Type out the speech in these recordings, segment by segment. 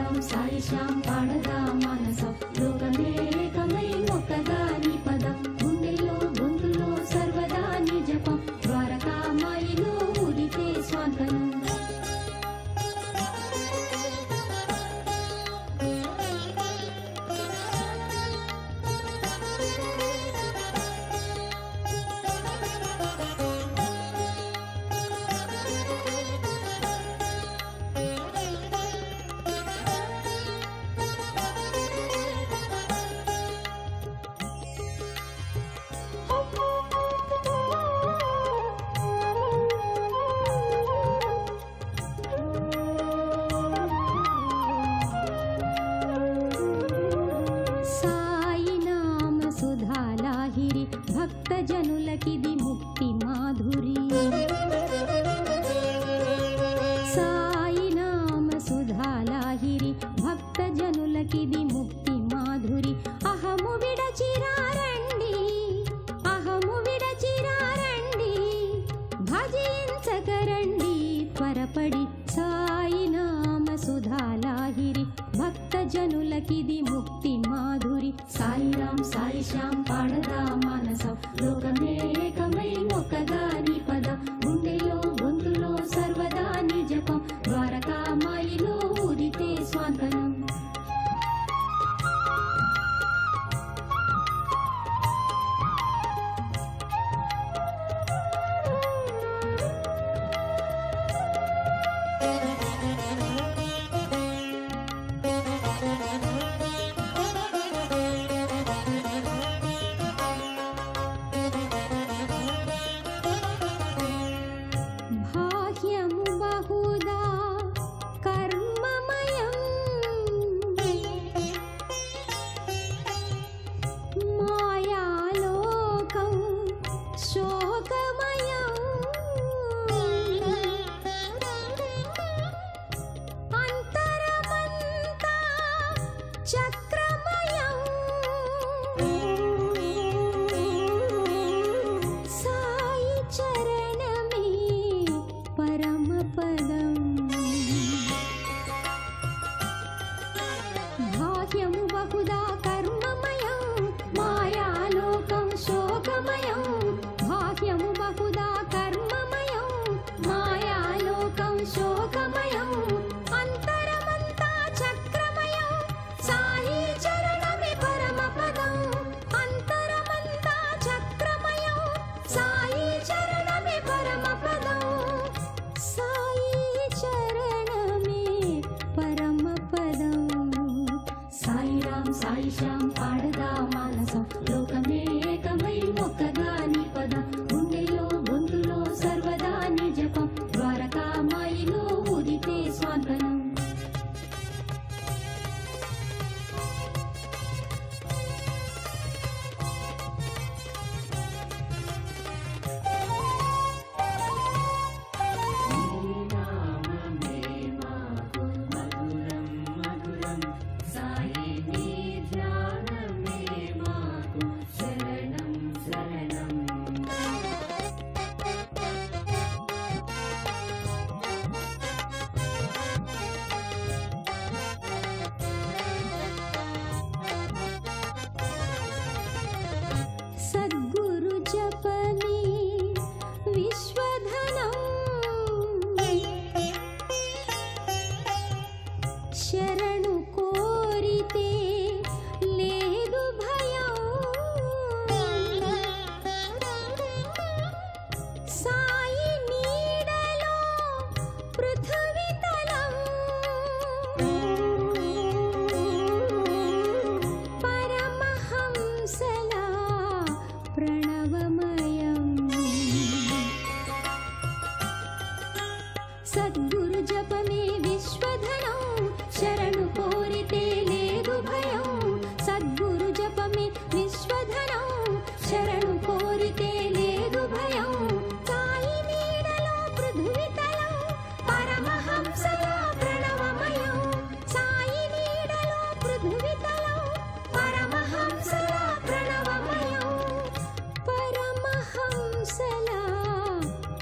సాయిరాం సాయి శ్యాం పాడదా మానసం లోకమేకమై ఒక్కదాని పదం గుండెల్లో గొంతులో సర్వదా నీ జపం ద్వారకామాయిలో ఉదితే స్వాంతనం భక్త జనులకిది ముక్తి మాధురి సాయి నామ సుధాలాహిరి భక్త జనులకిది ముక్తి మాధురి అహము విడచిరారండి భజించకరండి త్వరపడి సాయి నామ సుధాలాహిరి భక్త జనులకిది ముక్తి మాధురి సాయిరాం సాయి శ్యాం పాడదా మానసం లోకమేకమై ఒక్కదాని పదం గుండెలో గొంతులో సర్వదా నీ జపం ద్వారకామాయిలో ఉదితే స్వాంతనం సాయి శ్యాం పాడదా మానసం లోకమేకమై ఒక్కదాని పదం గుండెలో గొంతులో సర్వదా నీ జపం ద్వారకామాయిలో ఉదితే స్వాంతనం శరణు కోరితే లేదు భయం సాయి నీడలో పృథ్వీ తలం పరమహంసలా ప్రణవమయం సద్గురు జపమే విశ్వధనం శరణు కోరితే లేదు భయం సద్గురు జపమే విశ్వధనం శరణు కోరితే లేదు భయం సాయి నీడలో పృథ్వీ తలం పరమహంసల ప్రణవమయం సాయి నీడలో పృథ్వీ తలం పరమహంసల ప్రణవమయం పరమహంసల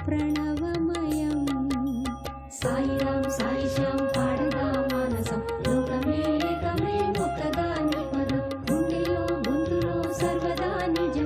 ప్రణవమయం సాయిరాం సాయి శ్యాం పాడదా మానసం లోక నిజ